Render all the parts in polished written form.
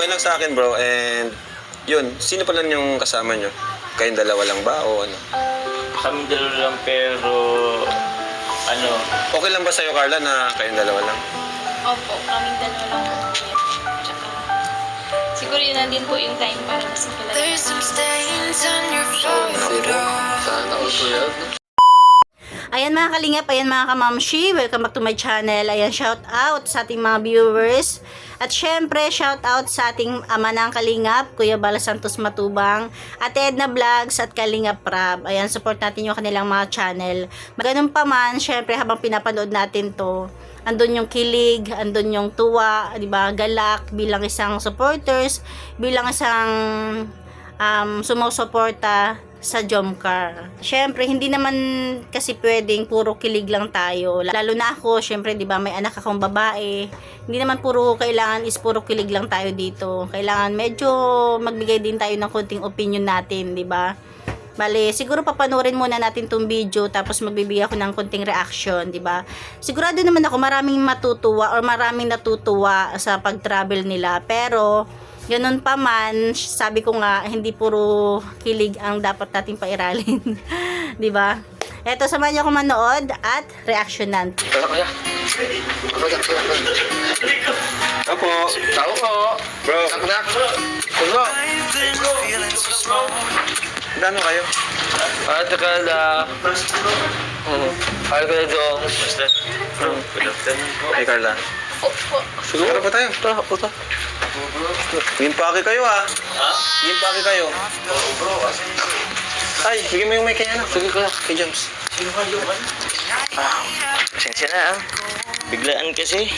Okay lang sa akin, bro. And yun, sino pala yung kasama nyo? Kayong dalawa lang ba o ano? Kami dalawa lang pero ano, Okay lang ba sa'yo, Carla, na kayong dalawa lang? Opo, kaming dalawa lang po. Tsaka, siguro yun na din po yung time para mas makilala. There's some stains on your photo. Sana all kuya. Ayan mga kalingap, ayan mga kamamshi, welcome back to my channel. Ayan, shout out sa ating mga viewers. At syempre, shout out sa ating ama ng kalingap, Kuya Bala Santos Matubang, Ate Edna Vlogs at Kalingap Prab. Ayan, support natin yung kanilang mga channel. Ganun pa man, syempre habang pinapanood natin to, andun yung kilig, andun yung tuwa, di ba, galak bilang isang supporters, bilang isang sumusuporta sa Jomcar. Syempre, hindi naman kasi pwedeng puro kilig lang tayo. Lalo na ako, syempre, di ba, may anak akong babae. Hindi naman puro kailangan is puro kilig lang tayo dito. Kailangan medyo magbigay din tayo ng konting opinion natin, di ba? Bale, siguro papanoorin muna natin tong video tapos magbibigay ako ng konting reaction, di ba? Sigurado naman ako maraming matutuwa or maraming natutuwa sa pag-travel nila. Pero ganun pa man, sabi ko nga, hindi puro kilig ang dapat nating pairalin. Di ba? Eto, samahan niyo ako manood at reactionan. Kaya kaya. Opo. Tao ko. Bro, Nak. Kulo. dano kayo? Ate Carla. Hi Kuya Jong. Hey, Carla. Siguro pa tayo. Tara, puta. Gimpake kayo, ha? Ha? Gimpake kayo. Ay, bigyan mo yung mic kanya na. Sige kuya. Kay James. pasensya na ah. Biglaan kasi.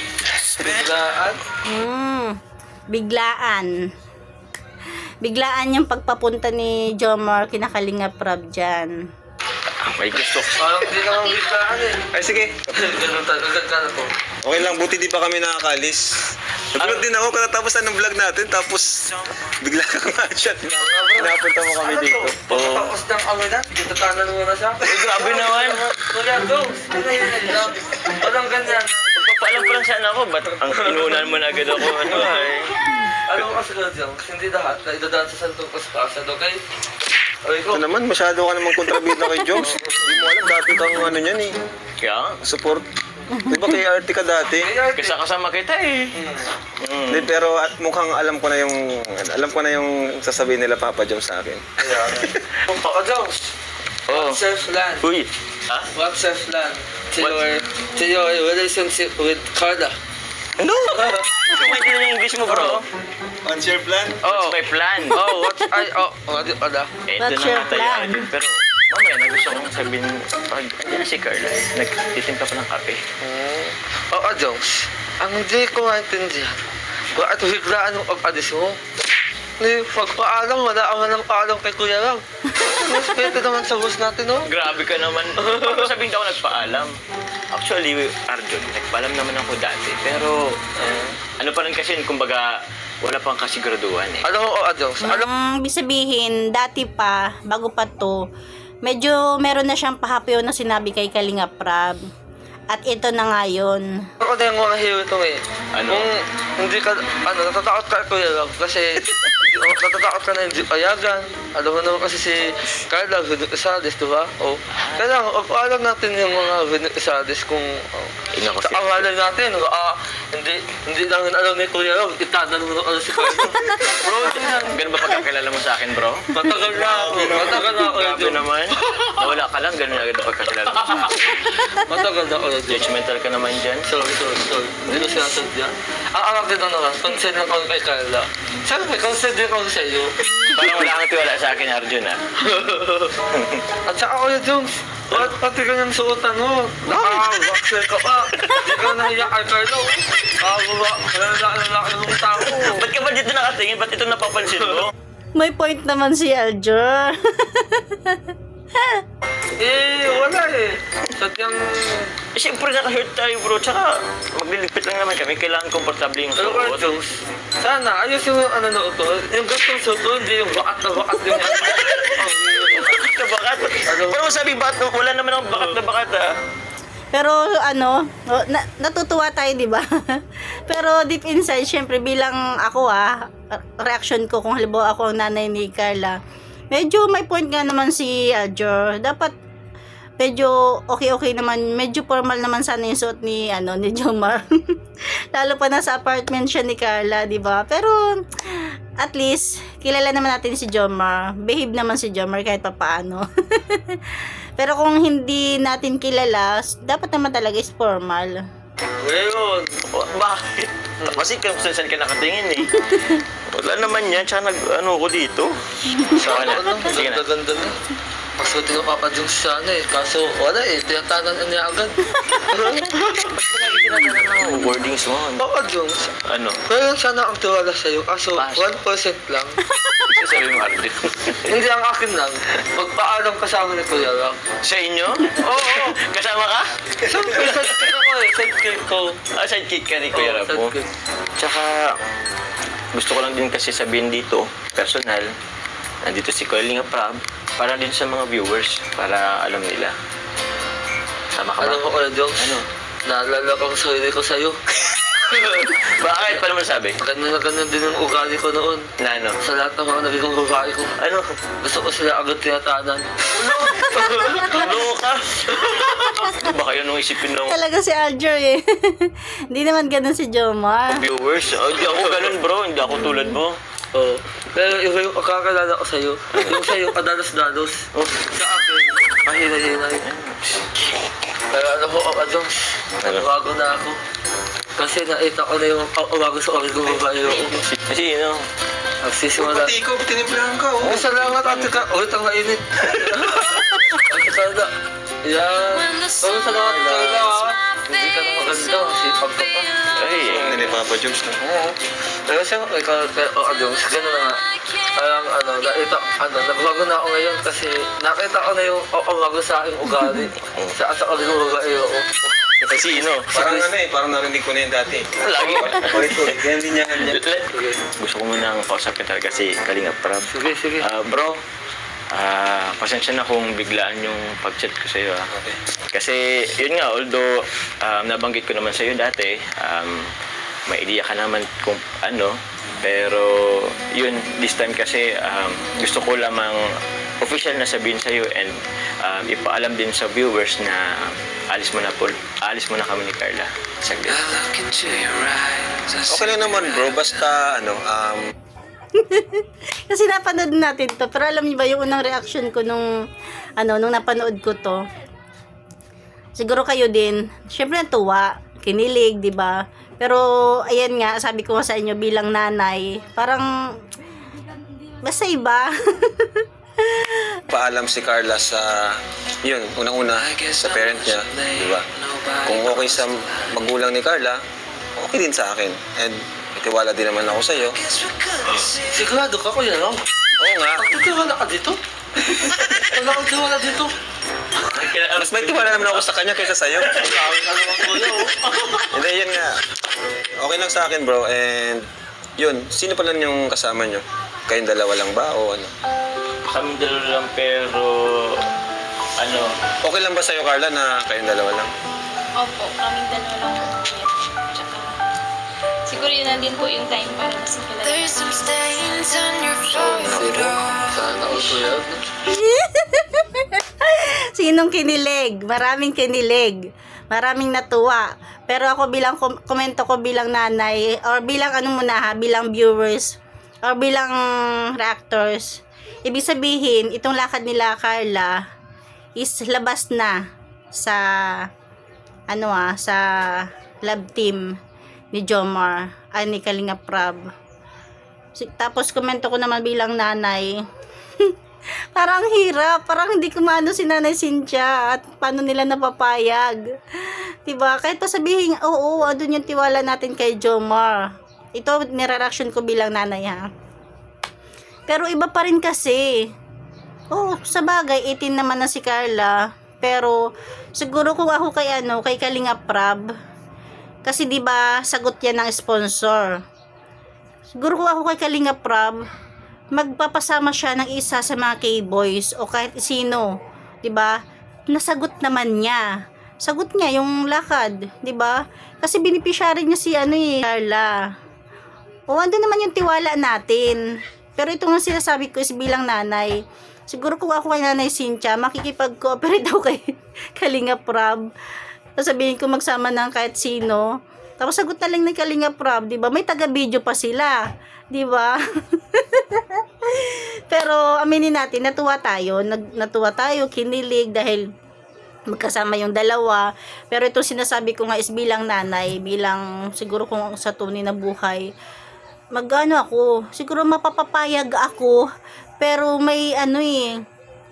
Biglaan. Biglaan. Biglaan yung pagpapunta ni Jomar kinakalinga Prab dyan. May gusto. Parang di naman biglaan eh. Ay, sige. Ganun talaga ka po. Okay lang, buti di pa kami nakakalis. Nagulat din ako katapos ng vlog natin, tapos bigla ka nga siya. Pinapunta mo kami dito. Pagkatapos ng awinan, ditatanan mo na siya. Ay, grabe naman. Kuya Jong. Walang ganyan. Magpapaalam pa lang sana ako. Ba't ang inuunan mo na agad ako? Ano ay? Ano kasi Kuya Jong, hindi lahat na idadaan sa Santo Pascasa daw kay... Ay ko. Ito naman, masyado ka namang kontrabida kay Jones. Hindi mo alam, dati kang ano niyan eh. Kaya, Support. Di ba kay RT ka dati? kasama kita eh. Hindi, pero at mukhang alam ko na yung sasabihin nila Papa Jones sa akin. Papa Jong, Oh. self-land. Uy. Ha? What self-land? To your relationship with Carla. Ano? Kumain ka na yung English mo, bro. What's your plan? What's my plan? Ano? Ito What's na your nga tayo plan? agad. Pero mamaya na gusto kong sabihin, pag andyan na si Carla, nagtitimpla pa ng kape. Oo, Jones. Ang hindi ko maintindihan, bakit biglaan yung pag-alis mo? Pagpaalam, wala ang walang paalam kay Kuya Ram. Mas pwede naman sa boss natin, no? Grabe ka naman. Paano sabihin daw nagpaalam? Actually, Arjun, nagpaalam naman ako dati. Pero, ano pa rin kasi, kumbaga, wala pang kasiguraduhan eh. Alam mo, Jones, Ibig sabihin, dati pa, bago pa to, medyo meron na siyang pahapyaw na sinabi kay Kalinga Prab. At ito na nga yun. ako na yung mga hero ito eh. Ano? Kung hindi ka, natatakot ka kay Kuya Ram kasi natatakot ka na hindi payagan. Alam mo naman kasi si Carla, Vinod Isades, di ba? O, kailangan, paalam natin yung mga Vinod Isades kung sa awalan natin. Hindi lang alam ni Kuya Ram, itanan mo na si Carla. Bro, Ganun ba pagkakilala mo sa akin, bro? matagal na ako. Matagal na ako. Grabe naman. Nawala ka lang, ganun agad ang pagkakilala mo. Matagal na ako. Judgmental ka naman dyan. Sorry. Hindi ko sinasadya. Ang anak din naman, consider ko kay Carla. Siyempre, consider ko sa iyo. Parang wala kang tiwala sa akin, Arjun, ah. At saka Kuya Jones, pati kanyang suotan mo. Naka-waxer ka pa. Hindi ka nahiyak kay Carla. Lalaki ng tao. Ba't ka ba dito nakatingin? Ba't ito napapansin mo? May point naman si Aljur. Wala eh. Sadyang... Eh, siyempre naka-hurt tayo, bro. Tsaka, magliligpit lang naman kami. Kailangan komportable yung Ano Kuya suot. Jones? Sana, ayos yung ano na ito. Yung gastong suot ko, hindi yung bakat na bakat yung Bakat na bakat. Ano? Pero sabi, bakat, wala naman akong bakat na bakat, ah. Pero natutuwa tayo, di ba? Pero deep inside, syempre bilang ako reaction ko kung halimbawa ako ang nanay ni Carla, medyo may point nga naman si Jor. Dapat medyo okay naman, medyo formal naman sana yung suot ni ni Jomar. Lalo pa nasa apartment siya ni Carla, 'di ba? Pero at least kilala naman natin si Jomar. Behave naman si Jomar kahit papaano. Pero kung hindi natin kilala, dapat naman talaga is formal. Ngayon, Bakit? Kasi saan ka nakatingin eh. Wala naman yan, tsaka ko dito. So, sige na. ganda na. Pasutin ko Papa Jones sana kaso wala tinatanan niya agad. Wordings mo. Papa Jones, Ano? kaya sana ang tiwala sa'yo, kaso 1% lang. Sasabihin mo, Arden. Hindi ang akin lang, magpaalam kasama ni Kuya Rock. Sa inyo? Oo. Kasama ka? Sidekick ako sidekick ko. Sidekick ka ni Kuya Rap mo. Sidekick. Tsaka, gusto ko lang din kasi sabihin dito, personal, nandito si Kuya Prab, para din sa mga viewers, para alam nila. Sama ka ba? Ano ko Kuya Jones? Ano? Naalala ko ang sarili ko sa'yo. Bakit? Paano mo nasabi? Ganun na ganun din ang ugali ko noon. Na ano? Sa lahat ng mga naging babae ko. Ano? Gusto ko sila agad tinatanan. Loka! Baka yun nung isipin ng Talaga si Aljur eh. Hindi naman ganun si Jomar. viewers. Hindi ako ganun bro, hindi ako tulad mo. Oo. Pero iba yung pagkakalala ko sa'yo. Yung sa'yo, kadalos-dalos. Sa akin, mahina-hinay. Pero ano ko, Papa Jones, nagbago na ako. Kasi nakita ko na yung umago sa oras kong babae ko. Kasi yun, Nagsisimula. Pati ikaw, tinimplahan ka, oh. Oh, salamat, Ate Ka. Ulit ang mainit. Ate Carla. Yan. Oh, salamat, Ate Carla. Hindi ka na maganda. Sipag ka pa. ay, Hindi ni Papa Jones na. Oo. Pero siya, Jones, gano'n na nga. Parang nagbago na ako ngayon kasi nakita ko na yung umago sa aking ugali. Sa oras kong babae ko. kasi no. Parang parang narinig ko na yun dati. Lagi. Ulit, ganyan din yan. Gusto ko munang kausapin talaga si Kalinga Prab. Sige. Bro, pasensya na kung biglaan yung pag-chat ko sa'yo. Okay. Kasi yun nga, although nabanggit ko naman sa'yo dati, may idea ka naman kung ano, pero yun, this time kasi gusto ko lamang official na sabihin sa'yo and ipaalam din sa viewers na alis mo na kami ni Carla. Saglit. Okay lang naman bro, basta Kasi napanood natin to. Pero alam niyo ba yung unang reaction ko nung napanood ko to? Siguro kayo din. Syempre natuwa, kinilig, 'di ba? Pero ayan nga, sabi ko nga sa inyo bilang nanay, parang basta iba. paalam si Carla sa yun, unang-una sa parent niya, di ba? Kung okay sa magulang ni Carla, okay din sa akin. And tiwala din naman ako sa iyo. Sigurado ka, Kuya Rock? Oo nga. Pagtitiwala ka dito? Wala kang tiwala dito. Mas may tiwala naman ako sa kanya kaysa sa iyo. Hindi, yun nga. Okay lang sa akin, bro. And yun, sino pala yung kasama nyo? Kayong dalawa lang ba o ano? Kami dalawa lang pero Okay lang ba sa'yo, Carla, na kayong dalawa lang? Opo, kaming dalawa lang po. Tsaka, siguro yun na din po yung time para mas makilala. There's some stains on your photo. Sana ako, Kuya Rock. Sinong kinilig? Maraming kinilig. Maraming natuwa. Pero ako bilang komento ko bilang nanay or bilang bilang viewers or bilang reactors. Ibig sabihin, itong lakad nila Carla is labas na sa sa love team ni Jomar ni Kalinga Prab. Tapos komento ko naman bilang nanay. Parang hirap, parang hindi kumano si Nanay Cynthia at paano nila napapayag. 'Di ba? Kahit pa sabihin, oo, doon yung tiwala natin kay Jomar. Ito nire-reaction ko bilang nanay ha. Pero iba pa rin kasi. Sa bagay 18 naman na si Carla, pero siguro kung ako kay Kalinga Prab, kasi 'di ba, sagot yan ng sponsor. Siguro kung ako kay Kalinga Prab, magpapasama siya ng isa sa mga K-boys o kahit sino, 'di ba? Nasagot naman niya. sagot niya yung lakad, 'di ba? Kasi beneficiary niya si Carla. O ando naman yung tiwala natin. Pero ito nga sinasabi ko is bilang nanay. Siguro kung ako kay Nanay Cynthia, makikipag-cooperate ako kay Kalinga Prab. Sasabihin ko magsama ng kahit sino. Tapos sagot na lang ng Kalinga Prab, 'di ba? May taga-video pa sila, 'di ba? Pero aminin natin, natuwa tayo, kinilig dahil magkasama yung dalawa. Pero ito sinasabi ko nga is bilang nanay, bilang siguro kung sa tunay na buhay, ako, siguro mapapapayag ako, pero may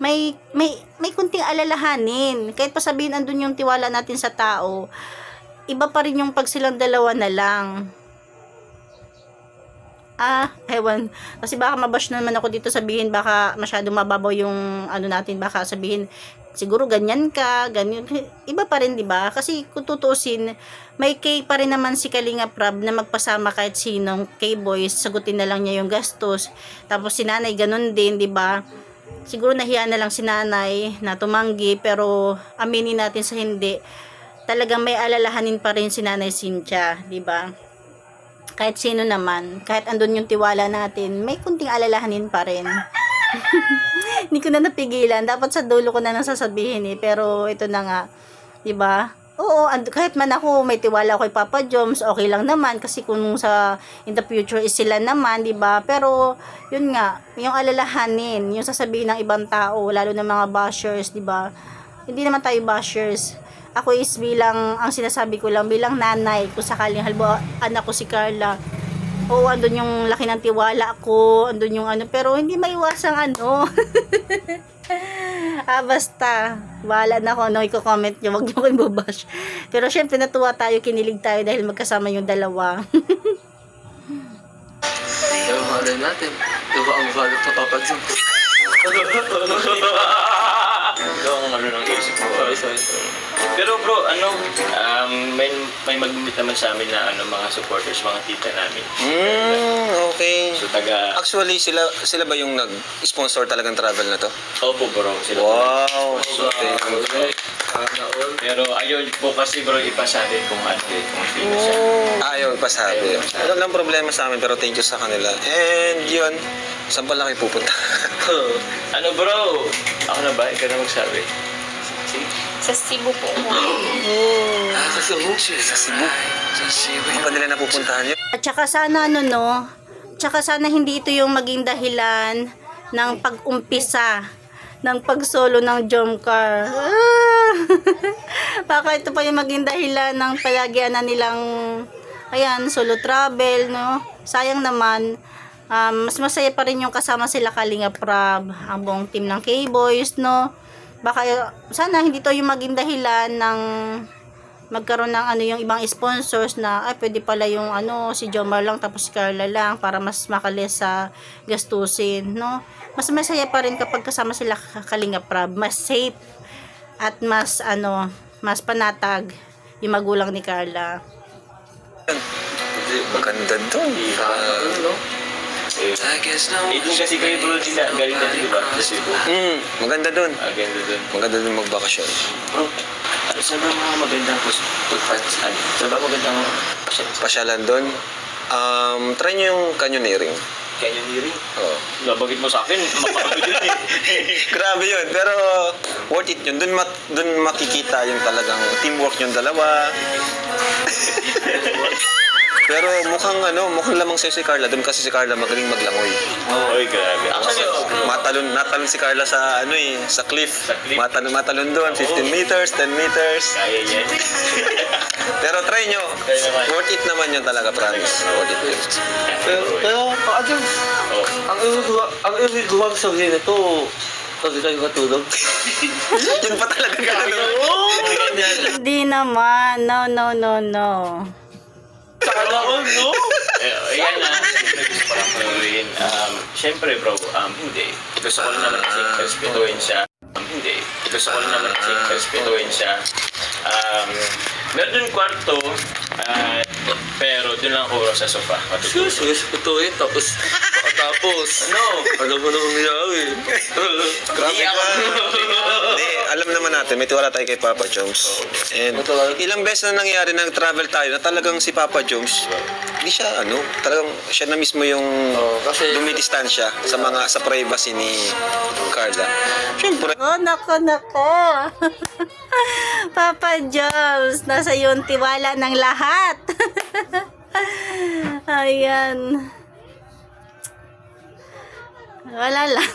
may kunting alalahanin. Kahit pa sabihin andun yung tiwala natin sa tao, iba pa rin yung pag silang dalawa na lang. Ewan. Kasi baka mabash naman ako dito, sabihin baka masyado mababaw yung natin, baka sabihin siguro ganyan ka, ganyan. Iba pa rin, 'di ba? Kasi kung tutuusin, may K pa rin naman si Kalinga Prab na magpasama kahit sinong K-boys, sagutin na lang niya yung gastos. Tapos si nanay ganun din, 'di ba? Siguro nahiya na lang si nanay na tumanggi, pero aminin natin sa hindi, talagang may alalahanin pa rin si Nanay Cynthia, 'di ba? Kahit sino naman, kahit andun yung tiwala natin, may kunting alalahanin pa rin. Hindi ko na napigilan. Dapat sa dulo ko na nang sasabihin pero ito na nga, 'di ba? Oo, kahit man ako may tiwala ako kay Papa Joms, okay lang naman kasi kung sa in the future is sila naman, 'di ba? Pero yun nga, yung alalahanin, yung sasabihin ng ibang tao, lalo ng mga bashers, 'di ba? Hindi naman tayo bashers. Ako is bilang, ang sinasabi ko lang, bilang nanay, kung sakaling halimbawa anak ko si Carla, oo, andun yung laki ng tiwala ko, andun yung pero hindi maiwasang basta, bahala na ako, i-comment nyo, wag nyo ko ibabash. Pero syempre natuwa tayo, kinilig tayo dahil magkasama yung dalawa. Malay natin. Diba ang valid na Papa Joms? Ito ang ng isip ko. Sorry. Pero bro, may mag-meet naman sa amin na mga supporters, mga tita namin. Okay. So Actually, sila ba yung nag-sponsor talagang travel na to? Opo bro, sila. Wow. Okay. Pero ayun po kasi bro, ipasabi kung sino siya. Ayaw pasabi. Wala lang problema sa amin, pero thank you sa kanila. And yun, saan pala kayo pupunta? Bro? Ako na ba? Ikaw na magsabi. Sa Cebu po. Sa Cebu? Sa Cebu. Ano pa nila napupuntahan yun? At saka sana tsaka sana hindi ito yung maging dahilan ng pag-umpisa ng pag-solo ng Jomcar. Baka ito pa yung maging dahilan ng palagian na nilang solo travel, no? Sayang naman. Mas masaya pa rin yung kasama sila Kalinga Prab, ang buong team ng K-Boys, no? Baka sana hindi to yung maging dahilan ng magkaroon ng yung ibang sponsors na pwede pala yung si Jomar lang tapos si Carla lang para mas makalis sa gastusin, no? Mas masaya pa rin kapag kasama sila Kalinga Prab, mas safe at mas mas panatag yung magulang ni Carla. Maganda doon. Ito kasi kayo bro, galing na diba? Sa Cebu. Maganda doon. Ganda dun. Maganda doon magbakasyon. Bro, saan ba mga magandang saan ba magandang Pasyalan doon. Try nyo yung canyoneering. canyoneering? Oo. Nabagit mo sa akin, mapapagod yun eh. Grabe yun, pero worth it yun. Doon makikita yung talagang teamwork yung dalawa. Pero mukhang lamang sa'yo si Carla. Doon kasi si Carla magaling maglangoy. Oy, grabe. Actually, Natalon si Carla sa sa cliff. Sa cliff. Matalon doon, 15 meters, 10 meters. kaya yan. Pero try nyo. Try naman. Worth it naman yun talaga, promise. Worth it yun. Pero Papa Joms, ang ibig sabihin nito, kasi kayo katulog. Yun pa talaga ganun. Hindi naman. No. Sana all, no? Ayan na, gusto ko lang panurin. Siyempre bro, hindi. Gusto ko lang naman kasing respetuhin siya. Hindi. Gusto ko lang naman kasing respetuhin siya. Meron dun kwarto, pero dun lang ako sa sofa. Respetuhin, tapos Tapos, No! alam mo na nangyari. Grabe ka. Hindi, alam naman natin, may tiwala tayo kay Papa Jones. And ilang beses na nangyari na nag-travel tayo na talagang si Papa Jones, hindi siya talagang siya na mismo yung kasi- dumidistansya sa privacy ni Carla. Siyempre, Oh, nako. Papa Jones, nasa iyo ang tiwala ng lahat. Ayan. Wala lang.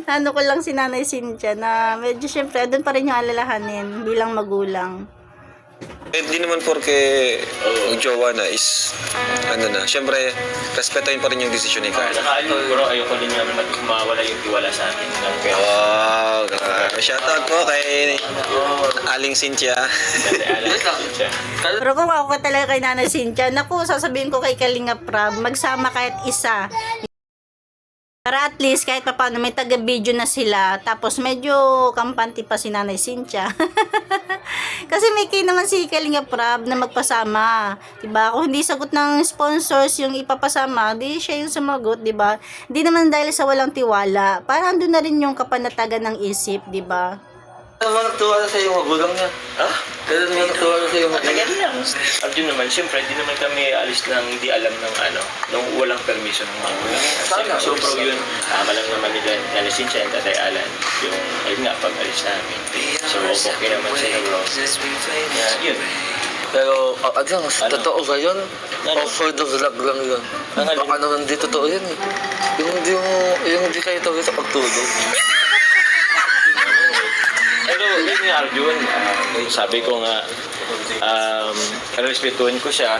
Ano ko lang si Nanay Cynthia na medyo syempre doon pa rin yung alalahanin bilang magulang. hindi naman porke mag-jowa na is, siyempre, respetahin pa rin yung desisyon ni Carla. Saka siguro ayoko din naman mawala yung tiwala sa akin. Kaya, Wow, grabe. Shoutout po kay Aling Cynthia. Pero kung ako talaga kay Nanay Cynthia, naku, sasabihin ko kay Kalinga Prab, magsama kahit isa. Para at least kahit papaano may taga-video na sila, tapos medyo kampante pa si Nanay Cynthia. Kasi may kay naman si Kalinga Prab na magpasama. Diba? Kung hindi sagot ng sponsors yung ipapasama, di siya yung sumagot, diba? Hindi naman dahil sa walang tiwala. Parang doon na rin yung kapanatagan ng isip, diba? Kailan naman nagtuwala sa iyong magulang niya? Ha? Kailan naman nagtuwala sa iyong magulang? Ganyan lang. Arjun naman, siyempre, hindi naman kami alis ng hindi alam ng nung walang permission ng magulang. Sana. So, bro, yun, alam naman nila, nalisin siya yung Tatay Alan, yung, ayun nga, pag-alis namin. So, okay naman sila, bro. Yun. Pero, totoo ba yun? Ano? O for the vlog lang yun? Ang alin? Baka naman di totoo yun eh. Yung di kayo tawag sa pagtulog. Pero yun nga Arjun, sabi ko nga, respetuhin ko siya,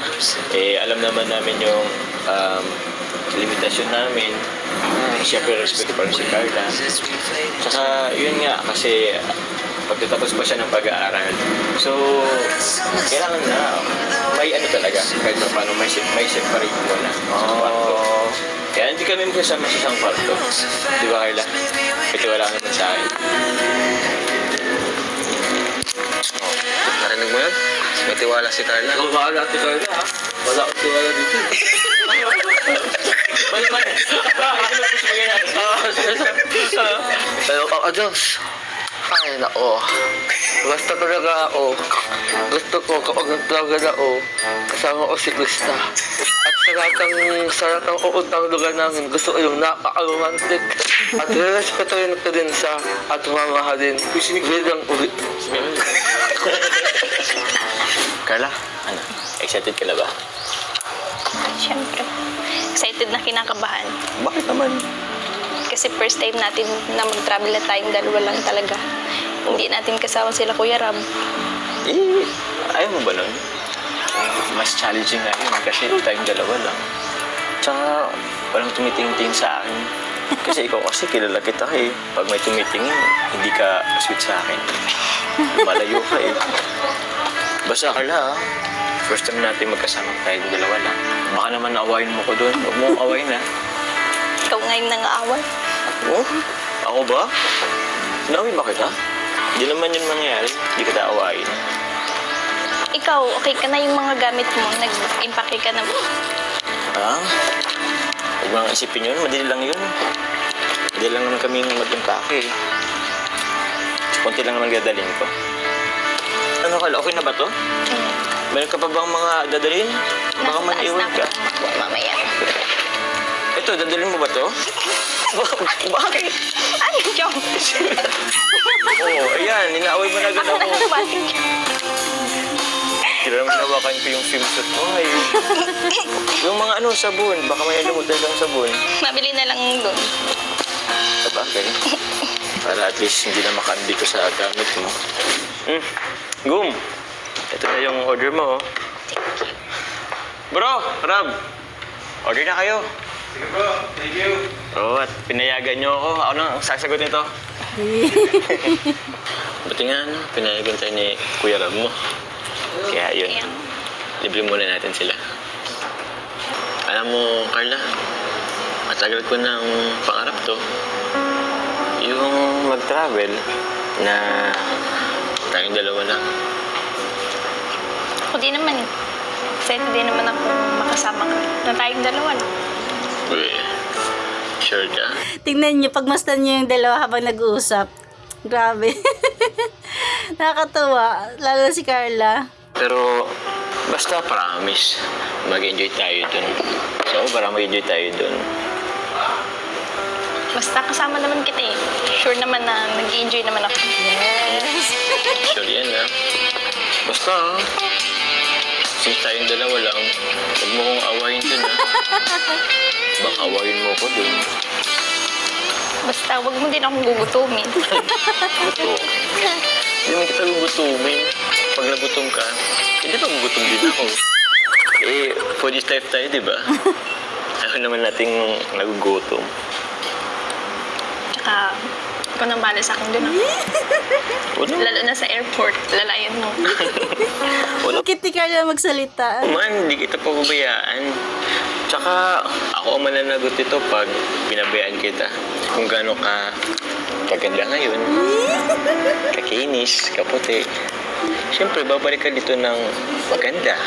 alam naman namin yung limitasyon namin. Siyempre respeto pa rin si Carla. Tsaka yun nga, kasi pagtatapos pa siya ng pag-aaral. So, kailangan na may talaga, kahit pa paano may separate mo na sa kwarto. Kaya hindi kami magkasama sa isang kwarto. Di ba Carla? Kasi wala naman sa akin. Narinig mo yun? May tiwala si Carla. Ikaw bahala ate Carla ha? Wala akong tiwala dito. Balik man. Ano po sa mga Pero Diyos, ay nako. Basta talaga ako. Gusto ko kapag nag-travel ako, kasama ko si Krista. At sa lahat ng uuntang lugar namin, gusto ko yung napaka-romantic. At respetuhin ko din siya at mamahalin bilang uli. Carla, ano? Excited ka na ba? Siyempre. Excited na kinakabahan. Bakit naman? Kasi first time natin na mag-travel na tayong dalawa lang talaga. Hindi natin kasama sila Kuya Rab. Ayaw mo ba nun? Mas challenging nga yun kasi tayong dalawa lang. Tsaka walang tumitingin sa akin. Kasi ikaw kasi kilala kita eh. Pag may tumitingin, hindi ka sweet sa akin. Malayo ka eh. Basta Carla, first time natin magkasama tayong dalawa lang. Baka naman naawayin mo ko doon. Huwag mo akong awayin ha. Ikaw ngayon nang-aaway. Oh? Ako ba? Naawin ba kita? Hindi naman yun mangyayari. Hindi kita awayin. Ikaw, okay ka na yung mga gamit mo. Nag-impake ka na. Ah? Huwag mo nang isipin yun. Madali lang yun. Madali lang naman kaming mag-impake. Kunti lang naman dadalhin ko. Ano kala? Okay na ba to? Meron ka pa bang mga dadalhin? Baka Nasa taas maiwan na ka. ako. Mamaya. Ito, dadalhin mo ba to? Bakit? Ay, joke. Oo, ayan. Ninaaway mo na agad Ako ako. na tumating. Kailangan hinawakan ko yung swimsuit mo. Ay. Yung mga sabon. Baka may alimutan kang sabon. Mabili na lang doon. Sabagay. Para at least hindi na makandi ko sa gamit mo. Gum! Ito na yung order mo. Bro, Rab! Order na kayo. Sige bro, thank you. Oo, at pinayagan nyo ako. Ako nang sasagot nito. Buti nga, pinayagan tayo ni Kuya Rab mo. Kaya yun, Ayan. libre muna natin sila. Alam mo, Carla, matagal ko ng pangarap to. Yung mag-travel na tayong dalawa lang. Ako din naman eh. Excited din naman ako makasama ka. Na tayong dalawa lang. Uy, Sure ka? Tingnan nyo, pagmasdan nyo yung dalawa habang nag-uusap. Grabe. Nakakatuwa. Lalo na si Carla. Pero, basta promise, mag-enjoy tayo dun. So, para mag-enjoy tayo dun. Basta kasama naman kita eh. Sure naman na nag-enjoy naman ako. Yes. Sure yan, ha? Basta, since tayong dalawa lang, huwag mo kong awayin dun, ha? Baka awayin mo ko dun. Basta wag mo din akong gugutumin. Gusto. Hindi naman kita gugutumin. Pag nagutom ka, hindi pa gugutom din ako. Eh, for this life tayo, di ba? Ayaw naman nating nagugutom. Tsaka, ikaw nang bahala sa akin dun. Lalo na sa airport, lalayan mo. Bakit ni Carla magsalita? Man, hindi kita pababayaan. Tsaka, ako ang mananagot ito pag pinabayaan kita. Kung gaano ka kaganda ngayon, kakinis, kaputi. Siyempre, babalik ka dito ng maganda.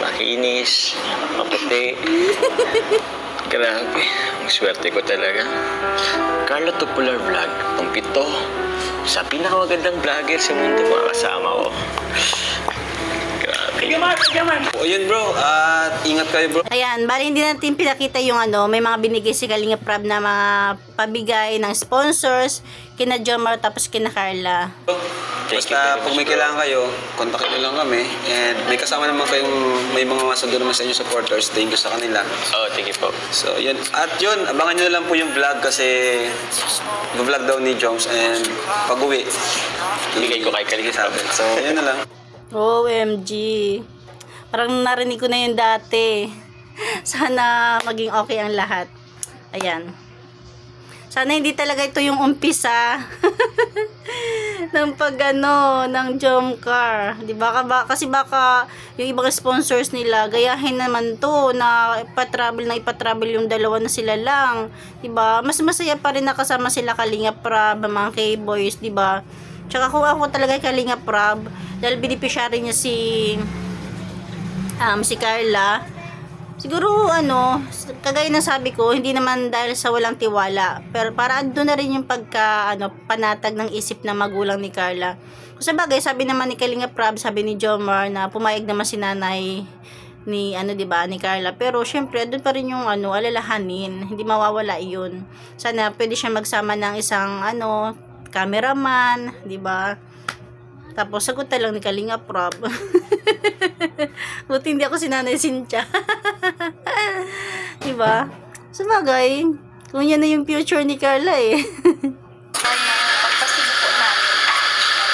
Makinis, maputi. Grabe, ang swerte ko talaga. Carla Tupular Vlog, ang 7 sa pinakamagandang vlogger sa mundo, mga kasama ko. Grabe. O yun bro, at ingat kayo bro. Ayan, bali hindi natin pinakita yung may mga binigay si Kalinga Prab na mga pabigay ng sponsors, kina Jomar tapos kina Carla. Basta pag may kailangan kayo, kontakin nyo lang kami. And may kasama naman kayong, may mga masundo naman sa inyo supporters. Thank you sa kanila. Oh, thank you po. So yun, at yun, abangan nyo na lang po yung vlog kasi vlog daw ni Joms and pag-uwi. Bigay ko kay Kalinga Prab. So yun na lang. OMG. Parang narinig ko na yun dati. Sana maging okay ang lahat. Ayan. Sana hindi talaga ito yung umpisa ng ng Jomcar. Di ba? Kasi baka yung ibang sponsors nila, gayahin naman to na ipatravel yung dalawa na sila lang. Di ba? Mas masaya pa rin na kasama sila Kalinga Prab, mga K-boys, di ba? Tsaka kung ako talaga Kalinga Prab, dahil beneficiary niya si Carla, siguro kagaya ng sabi ko, hindi naman dahil sa walang tiwala, pero para doon na rin yung panatag ng isip ng magulang ni Carla. Kasi bagay, sabi naman ni Kalinga Prab, sabi ni Jomar na pumayag naman si nanay ni ni Carla, pero syempre doon pa rin yung alalahanin, hindi mawawala yun. Sana pwede siya magsama ng isang cameraman, di ba? Tapos sagutan lang ni Kalinga Prab. Buti hindi ako si Nanay Cynthia. Diba? Sa bagay, kung yan na yung future ni Carla eh. Pagpasigo po namin.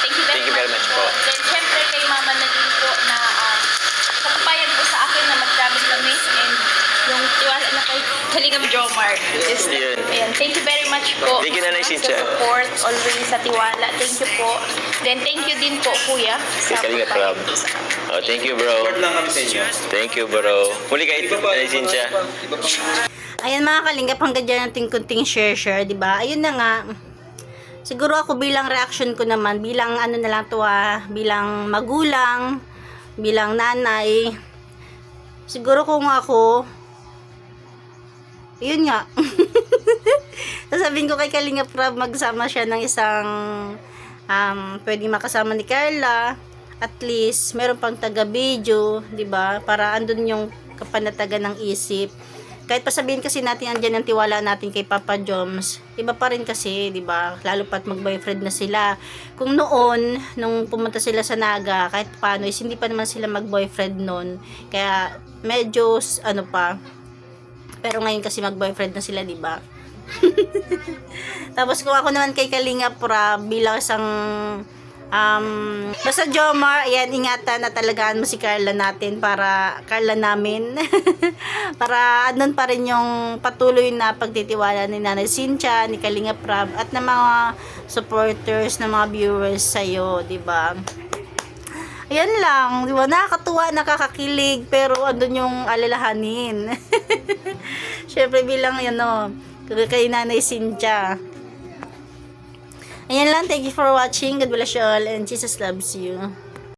Thank you very much po. Then, syempre kay Mama na din po na kapapayag po sa akin na mag-travel kami and yung tiwala na kay Kalinga Jomar. Yun. Ayan, thank you very much po. Thank you, Nanay Cynthia. Sa support, always sa tiwala. Thank you po. Then, thank you din po, Kuya. Kay Kalinga Prab. Oh, thank you, bro. Support lang kami sa inyo. Thank you, bro. Muli kayo, Nanay Cynthia. Ayan mga kalingap, hanggang dyan natin kunting share, di ba? Ayun na nga. Siguro ako bilang reaction ko naman, bilang na lang to bilang magulang, bilang nanay. Siguro kung ako, yun nga. Sasabihin ko kay Kalinga Prab, magsama siya ng isang pwedeng makasama ni Carla. At least, meron pang taga-video, di ba? Para andun yung kapanatagan ng isip. Kahit pa sabihin kasi natin andyan ang tiwala natin kay Papa Joms, iba pa rin kasi, di ba? Lalo pa't mag-boyfriend na sila. Kung noon, nung pumunta sila sa Naga, kahit paano, hindi pa naman sila mag-boyfriend noon. Kaya, medyo, pa. Pero ngayon kasi mag-boyfriend na sila, di ba? Tapos kung ako naman kay Kalinga Prab, bilang isang basta Jomar, ayan, ingatan na talagaan mo si Carla natin, para Carla namin. Para andun pa rin yung patuloy na pagtitiwala ni Nanay Cynthia, ni Kalinga Prab, at ng mga supporters, ng mga viewers sa'yo, di ba? Ayan lang, di ba? Nakakatuwa, nakakakilig, pero andun yung alalahanin. Syempre bilang kay Nanay Cynthia. Ayan lang, thank you for watching. God bless you all and Jesus loves you.